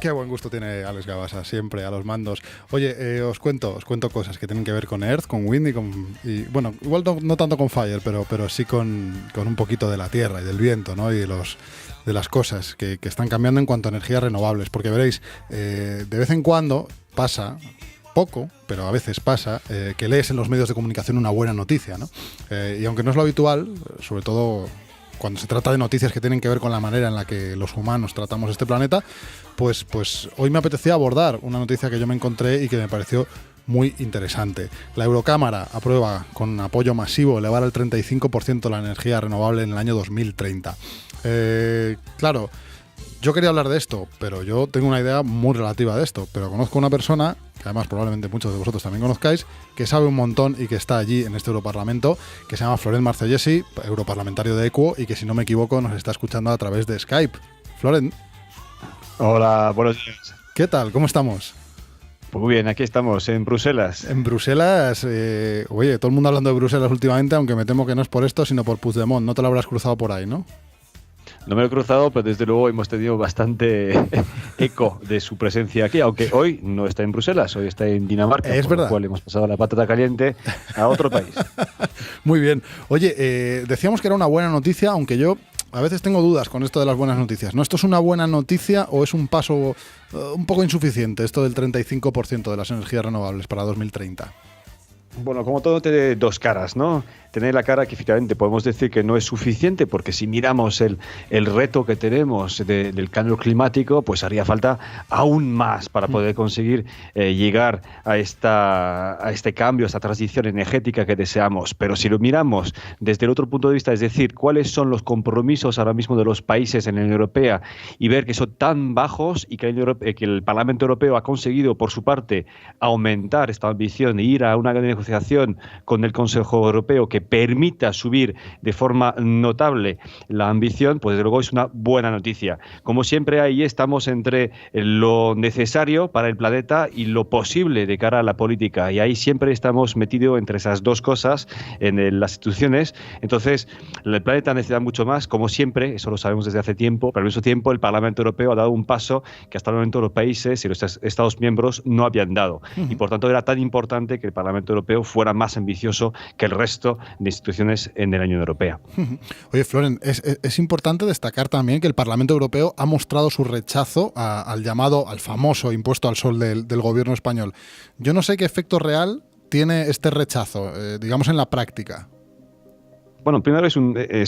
Qué buen gusto tiene Alex Gabasa, siempre a los mandos. Oye, os cuento cosas que tienen que ver con Earth, con Wind y bueno, igual no tanto con Fire, pero sí con un poquito de la tierra y del viento, ¿no? Y de las cosas que están cambiando en cuanto a energías renovables. Porque veréis, de vez en cuando pasa, poco, pero a veces pasa, que lees en los medios de comunicación una buena noticia, ¿no? Y aunque no es lo habitual, sobre todo cuando se trata de noticias que tienen que ver con la manera en la que los humanos tratamos este planeta, pues hoy me apetecía abordar una noticia que yo me encontré y que me pareció muy interesante. La Eurocámara aprueba con apoyo masivo elevar al 35% la energía renovable en el año 2030. Claro, yo quería hablar de esto, pero yo tengo una idea muy relativa de esto, pero conozco una persona, que además probablemente muchos de vosotros también conozcáis, que sabe un montón y que está allí en este Europarlamento, que se llama Florent Marcellesi, europarlamentario de Equo, y que si no me equivoco nos está escuchando a través de Skype. Florent. Hola, buenos días. ¿Qué tal? ¿Cómo estamos? Muy bien, aquí estamos, en Bruselas. En Bruselas, oye, todo el mundo hablando de Bruselas últimamente, aunque me temo que no es por esto, sino por Puigdemont. No te lo habrás cruzado por ahí, ¿no? No me lo he cruzado, pero desde luego hemos tenido bastante eco de su presencia aquí, aunque hoy no está en Bruselas, hoy está en Dinamarca, es por verdad. lo cual hemos pasado la patata caliente a otro país. Muy bien. Oye, decíamos que era una buena noticia, aunque yo a veces tengo dudas con esto de las buenas noticias, ¿no? ¿Esto es una buena noticia o es un paso un poco insuficiente, esto del 35% de las energías renovables para 2030? Bueno, como todo tiene dos caras, ¿no? Tener la cara que efectivamente podemos decir que no es suficiente, porque si miramos el reto que tenemos del cambio climático, pues haría falta aún más para poder conseguir llegar a este cambio, a esta transición energética que deseamos. Pero si lo miramos desde el otro punto de vista, es decir, cuáles son los compromisos ahora mismo de los países en la Unión Europea y ver que son tan bajos y que el Parlamento Europeo ha conseguido, por su parte, aumentar esta ambición e ir a una negociación con el Consejo Europeo que permita subir de forma notable la ambición, pues desde luego es una buena noticia. Como siempre, ahí estamos entre lo necesario para el planeta y lo posible de cara a la política, y ahí siempre estamos metidos entre esas dos cosas en las instituciones. Entonces, el planeta necesita mucho más, como siempre, eso lo sabemos desde hace tiempo, pero al mismo tiempo el Parlamento Europeo ha dado un paso que hasta el momento los países y los Estados miembros no habían dado, y por tanto era tan importante que el Parlamento Europeo fuera más ambicioso que el resto de instituciones en la Unión Europea. Oye, Florent, es importante destacar también que el Parlamento Europeo ha mostrado su rechazo al famoso impuesto al sol del gobierno español. Yo no sé qué efecto real tiene este rechazo, digamos en la práctica. Bueno, primero es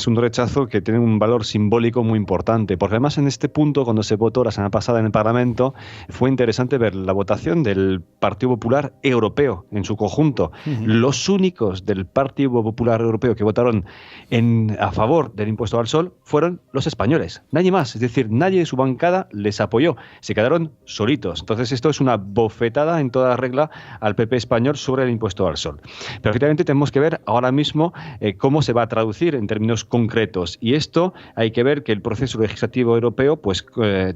un rechazo que tiene un valor simbólico muy importante, porque además en este punto, cuando se votó la semana pasada en el Parlamento, fue interesante ver la votación del Partido Popular Europeo en su conjunto. Los únicos del Partido Popular Europeo que votaron a favor del impuesto al sol fueron los españoles, nadie más, es decir, nadie de su bancada les apoyó, se quedaron solitos. Entonces esto es una bofetada en toda regla al PP español sobre el impuesto al sol. Pero efectivamente tenemos que ver ahora mismo cómo se va a traducir en términos concretos, y esto hay que ver que el proceso legislativo europeo pues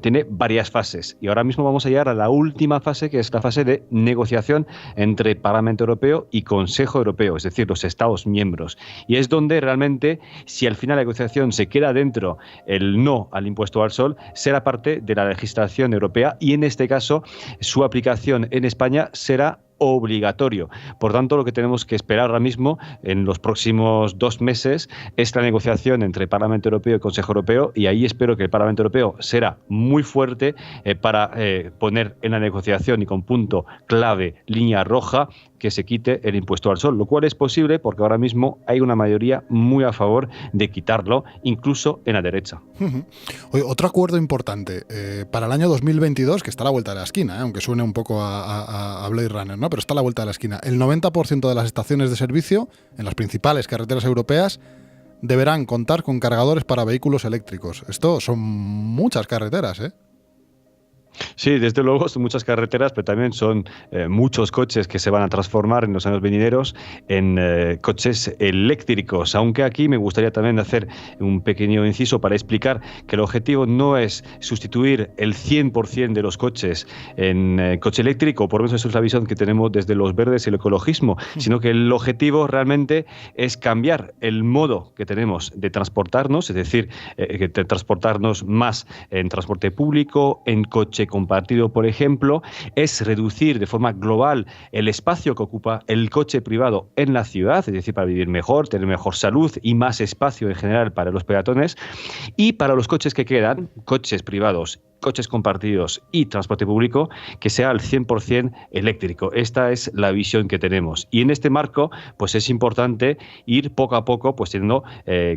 tiene varias fases, y ahora mismo vamos a llegar a la última fase, que es la fase de negociación entre Parlamento Europeo y Consejo Europeo, es decir, los Estados miembros, y es donde realmente, si al final la negociación se queda dentro el no al impuesto al sol, será parte de la legislación europea, y en este caso su aplicación en España será obligatorio. Por tanto, lo que tenemos que esperar ahora mismo en los próximos 2 meses es la negociación entre Parlamento Europeo y Consejo Europeo, y ahí espero que el Parlamento Europeo será muy fuerte para poner en la negociación y con punto clave, línea roja, que se quite el impuesto al sol, lo cual es posible porque ahora mismo hay una mayoría muy a favor de quitarlo, incluso en la derecha. Oye, otro acuerdo importante para el año 2022, que está a la vuelta de la esquina, aunque suene un poco a Blade Runner, ¿no? Pero está a la vuelta de la esquina. El 90% de las estaciones de servicio en las principales carreteras europeas deberán contar con cargadores para vehículos eléctricos. Esto son muchas carreteras, ¿eh? Sí, desde luego son muchas carreteras, pero también son muchos coches que se van a transformar en los años venideros en coches eléctricos, aunque aquí me gustaría también hacer un pequeño inciso para explicar que el objetivo no es sustituir el 100% de los coches en coche eléctrico, por lo menos eso es la visión que tenemos desde los verdes y el ecologismo, sino que el objetivo realmente es cambiar el modo que tenemos de transportarnos, es decir, transportarnos más en transporte público, en coche coche compartido, por ejemplo, es reducir de forma global el espacio que ocupa el coche privado en la ciudad, es decir, para vivir mejor, tener mejor salud y más espacio en general para los peatones. Y para los coches que quedan, coches privados, coches compartidos y transporte público, que sea al 100% eléctrico. Esta es la visión que tenemos. Y en este marco, pues es importante ir poco a poco pues teniendo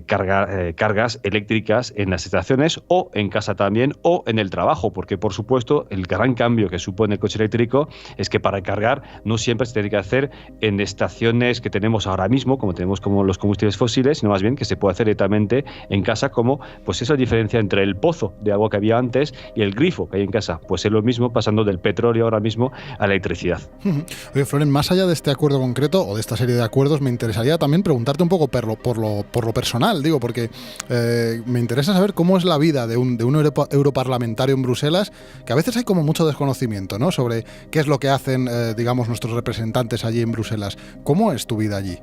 cargas eléctricas en las estaciones o en casa también o en el trabajo, porque por supuesto el gran cambio que supone el coche eléctrico es que para cargar no siempre se tiene que hacer en estaciones que tenemos ahora mismo, como tenemos como los combustibles fósiles, sino más bien que se puede hacer directamente en casa, como pues esa diferencia entre el pozo de agua que había antes y el grifo que hay en casa, pues es lo mismo pasando del petróleo ahora mismo a la electricidad. Oye, Floren, más allá de este acuerdo concreto o de esta serie de acuerdos, me interesaría también preguntarte un poco por lo personal, digo, porque me interesa saber cómo es la vida de un europarlamentario en Bruselas, que a veces hay como mucho desconocimiento, ¿no?, sobre qué es lo que hacen, digamos, nuestros representantes allí en Bruselas. ¿Cómo es tu vida allí?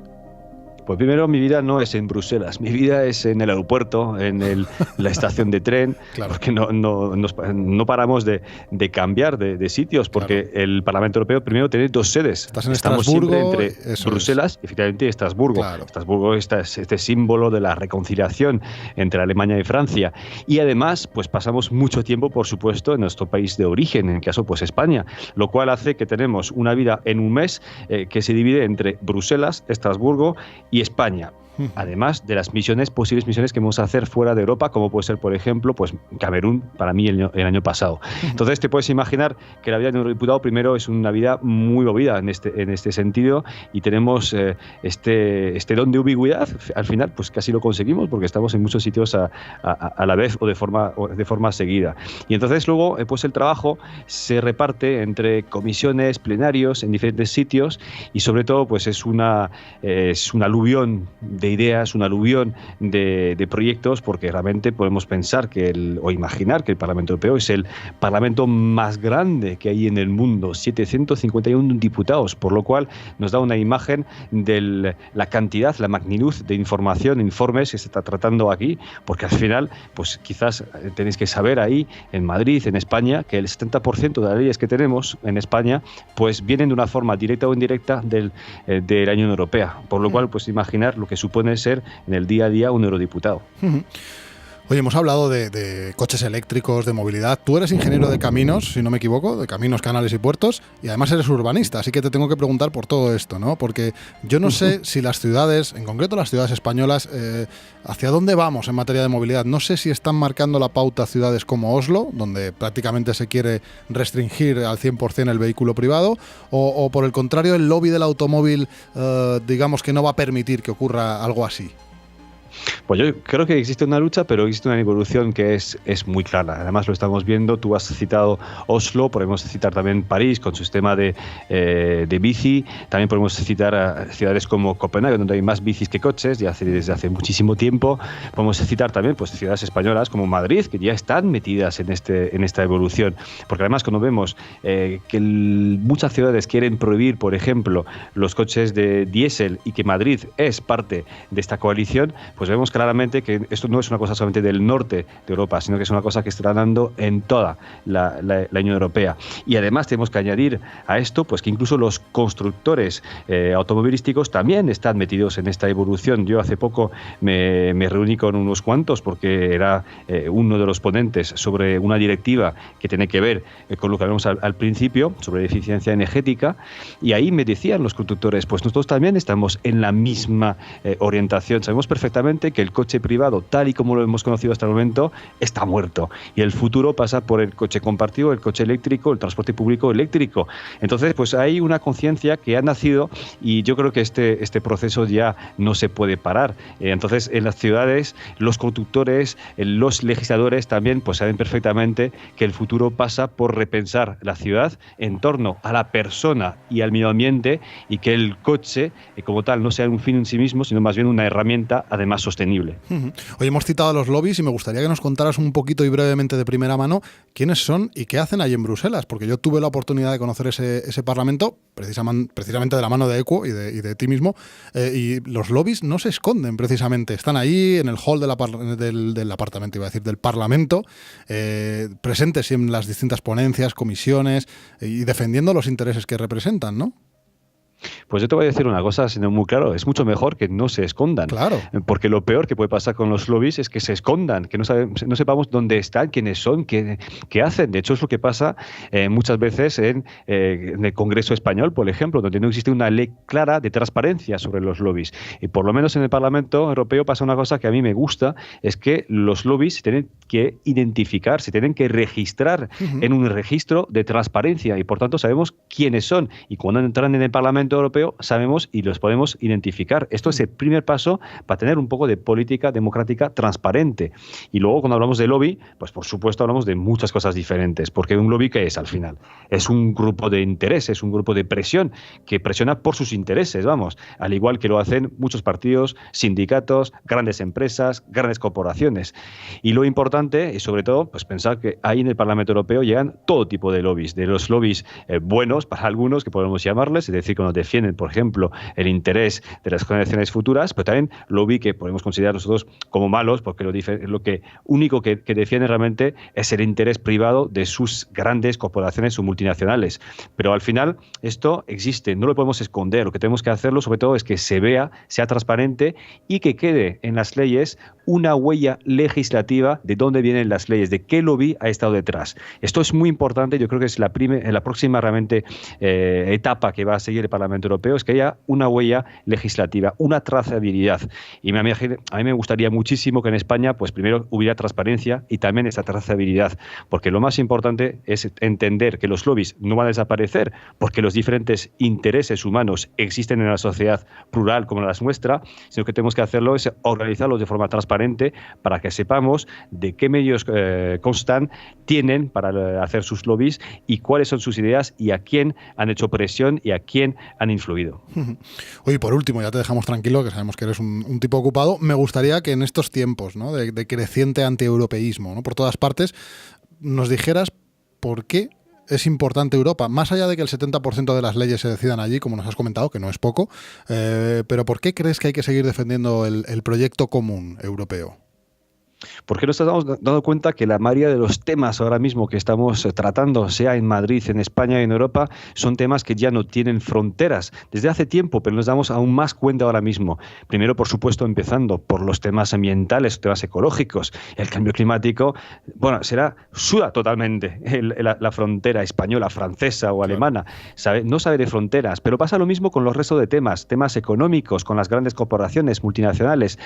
Pues primero, mi vida no es en Bruselas, mi vida es en el aeropuerto, en la estación de tren, claro. Porque no paramos de cambiar de sitios, porque claro. El Parlamento Europeo primero tiene dos sedes. Estamos siempre entre Bruselas y efectivamente Estrasburgo. Claro. Estrasburgo es este símbolo de la reconciliación entre Alemania y Francia. Y además, pues pasamos mucho tiempo, por supuesto, en nuestro país de origen, en el caso, pues España, lo cual hace que tenemos una vida en un mes que se divide entre Bruselas, Estrasburgo y España. Además de las posibles misiones que vamos a hacer fuera de Europa, como puede ser, por ejemplo, pues Camerún, para mí el año pasado. Entonces te puedes imaginar que la vida de un eurodiputado primero es una vida muy movida en este sentido, y tenemos este don de ubicuidad. Al final, pues casi lo conseguimos porque estamos en muchos sitios a la vez o de forma seguida. Y entonces luego, pues el trabajo se reparte entre comisiones, plenarios en diferentes sitios, y sobre todo, pues es un aluvión de ideas, un aluvión de proyectos, porque realmente podemos pensar o imaginar que el Parlamento Europeo es el parlamento más grande que hay en el mundo, 751 diputados, por lo cual nos da una imagen de la cantidad, la magnitud de información, informes que se está tratando aquí, porque al final, pues quizás tenéis que saber ahí, en Madrid, en España, que el 70% de las leyes que tenemos en España, pues vienen de una forma directa o indirecta de la Unión Europea, por lo cual, pues imaginar lo que supone ser en el día a día un eurodiputado. Oye, hemos hablado de coches eléctricos, de movilidad. Tú eres ingeniero de caminos, si no me equivoco, de caminos, canales y puertos, y además eres urbanista, así que te tengo que preguntar por todo esto, ¿no? Porque yo no sé si las ciudades, en concreto las ciudades españolas, hacia dónde vamos en materia de movilidad. No sé si están marcando la pauta ciudades como Oslo, donde prácticamente se quiere restringir al 100% el vehículo privado, o por el contrario, el lobby del automóvil, digamos que no va a permitir que ocurra algo así. Pues yo creo que existe una lucha, pero existe una evolución que es muy clara. Además lo estamos viendo, tú has citado Oslo, podemos citar también París con su sistema de bici, también podemos citar a ciudades como Copenhague, donde hay más bicis que coches desde hace muchísimo tiempo. Podemos citar también pues ciudades españolas como Madrid, que ya están metidas en esta evolución, porque además cuando vemos que muchas ciudades quieren prohibir, por ejemplo, los coches de diésel, y que Madrid es parte de esta coalición, pues vemos claramente que esto no es una cosa solamente del norte de Europa, sino que es una cosa que está dando en toda la Unión Europea. Y además tenemos que añadir a esto pues que incluso los constructores automovilísticos también están metidos en esta evolución. Yo hace poco me reuní con unos cuantos porque era uno de los ponentes sobre una directiva que tiene que ver con lo que hablamos al principio, sobre eficiencia energética, y ahí me decían los constructores, pues nosotros también estamos en la misma orientación. Sabemos perfectamente que el coche privado, tal y como lo hemos conocido hasta el momento, está muerto, y el futuro pasa por el coche compartido, el coche eléctrico, el transporte público eléctrico. Entonces, pues hay una conciencia que ha nacido, y yo creo que este proceso ya no se puede parar. Entonces, en las ciudades, los conductores, los legisladores también pues saben perfectamente que el futuro pasa por repensar la ciudad en torno a la persona y al medio ambiente, y que el coche como tal no sea un fin en sí mismo, sino más bien una herramienta, además más sostenible. Hoy hemos citado a los lobbies y me gustaría que nos contaras un poquito y brevemente de primera mano quiénes son y qué hacen ahí en Bruselas, porque yo tuve la oportunidad de conocer ese parlamento precisamente de la mano de Equo y de ti mismo, y los lobbies no se esconden precisamente, están ahí en el hall del apartamento, iba a decir, del Parlamento, presentes en las distintas ponencias, comisiones y defendiendo los intereses que representan, ¿no? Pues yo te voy a decir una cosa, siendo muy claro, es mucho mejor que no se escondan. Claro. Porque lo peor que puede pasar con los lobbies es que se escondan, que no sepamos dónde están, quiénes son, qué hacen. De hecho, es lo que pasa muchas veces en el Congreso español, por ejemplo, donde no existe una ley clara de transparencia sobre los lobbies. Y por lo menos en el Parlamento Europeo pasa una cosa que a mí me gusta, es que los lobbies se tienen que identificar, se tienen que registrar en un registro de transparencia y por tanto sabemos quiénes son. Y cuando entran en el Parlamento Europeo sabemos y los podemos identificar. Esto es el primer paso para tener un poco de política democrática transparente. Y luego cuando hablamos de lobby, pues por supuesto hablamos de muchas cosas diferentes, porque un lobby, ¿qué es al final? Es un grupo de intereses, un grupo de presión que presiona por sus intereses, vamos, al igual que lo hacen muchos partidos, sindicatos, grandes empresas, grandes corporaciones. Y lo importante es sobre todo pues pensar que ahí en el Parlamento Europeo llegan todo tipo de lobbies, de los lobbies buenos para algunos, que podemos llamarles, es decir, cuando defienden, por ejemplo, el interés de las generaciones futuras, pero también lobby que podemos considerar nosotros como malos, porque lo que único que defienden realmente es el interés privado de sus grandes corporaciones o multinacionales. Pero al final esto existe, no lo podemos esconder, lo que tenemos que hacerlo sobre todo es que se vea, sea transparente y que quede en las leyes una huella legislativa de dónde vienen las leyes, de qué lobby ha estado detrás. Esto es muy importante, yo creo que es la próxima realmente etapa que va a seguir el Parlamento Europeo, es que haya una huella legislativa, una trazabilidad. Y a mí me gustaría muchísimo que en España, pues primero hubiera transparencia y también esa trazabilidad, porque lo más importante es entender que los lobbies no van a desaparecer, porque los diferentes intereses humanos existen en la sociedad plural como la nuestra, sino que tenemos que hacerlo es organizarlos de forma transparente para que sepamos de qué medios constan, tienen para hacer sus lobbies y cuáles son sus ideas y a quién han hecho presión y a quién han influido. Oye, por último, ya te dejamos tranquilo, que sabemos que eres un tipo ocupado. Me gustaría que en estos tiempos, ¿no?, de creciente antieuropeísmo, ¿no?, por todas partes, nos dijeras por qué es importante Europa, más allá de que el 70% de las leyes se decidan allí, como nos has comentado, que no es poco, pero ¿por qué crees que hay que seguir defendiendo el proyecto común europeo? Porque nos estamos dando cuenta que la mayoría de los temas ahora mismo que estamos tratando, sea en Madrid, en España y en Europa, son temas que ya no tienen fronteras desde hace tiempo, pero nos damos aún más cuenta ahora mismo. Primero, por supuesto, empezando por los temas ambientales, temas ecológicos. El cambio climático, bueno, suda totalmente la frontera española, francesa o alemana. No sabe de fronteras, pero pasa lo mismo con los restos de temas económicos, con las grandes corporaciones multinacionales,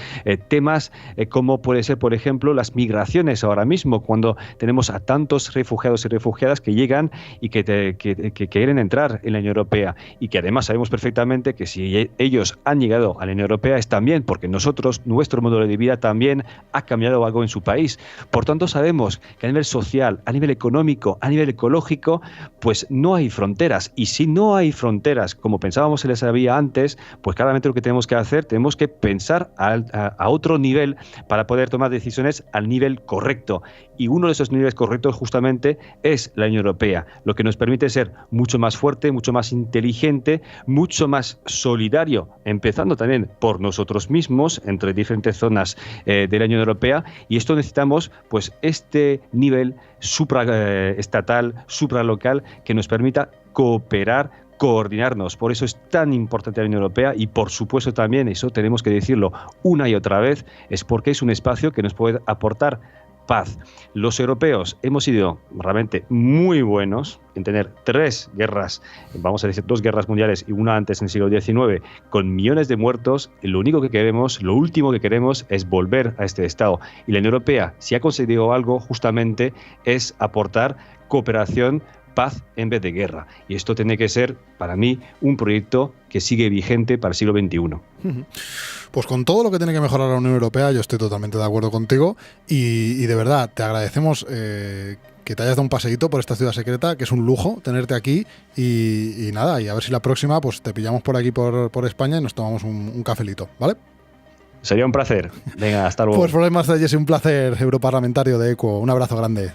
temas como puede ser, por ejemplo, las migraciones ahora mismo, cuando tenemos a tantos refugiados y refugiadas que llegan y que quieren entrar en la Unión Europea y que además sabemos perfectamente que si ellos han llegado a la Unión Europea es también porque nuestro modelo de vida también ha cambiado algo en su país. Por tanto, sabemos que a nivel social, a nivel económico, a nivel ecológico, pues no hay fronteras. Y si no hay fronteras, como pensábamos se les había antes, pues claramente lo que tenemos que hacer, tenemos que pensar a otro nivel para poder tomar decisiones al nivel correcto. Y uno de esos niveles correctos justamente es la Unión Europea, lo que nos permite ser mucho más fuerte, mucho más inteligente, mucho más solidario, empezando también por nosotros mismos, entre diferentes zonas de la Unión Europea. Y esto necesitamos, pues, este nivel supraestatal, supralocal, que nos permita cooperar, coordinarnos. Por eso es tan importante la Unión Europea y por supuesto también, eso tenemos que decirlo una y otra vez, es porque es un espacio que nos puede aportar paz. Los europeos hemos sido realmente muy buenos en tener 3 guerras, vamos a decir 2 guerras mundiales y una antes en el siglo XIX, con millones de muertos. Lo único que queremos, lo último que queremos es volver a este estado. Y la Unión Europea, si ha conseguido algo, justamente es aportar cooperación, paz en vez de guerra. Y esto tiene que ser, para mí, un proyecto que sigue vigente para el siglo XXI. Pues con todo lo que tiene que mejorar la Unión Europea, yo estoy totalmente de acuerdo contigo y de verdad te agradecemos que te hayas dado un paseíto por esta ciudad secreta, que es un lujo tenerte aquí y nada, y a ver si la próxima pues te pillamos por aquí por España y nos tomamos un cafelito, ¿vale? Sería un placer. Venga, hasta luego. Pues problemas de Jesse, un placer, europarlamentario de ECO. Un abrazo grande.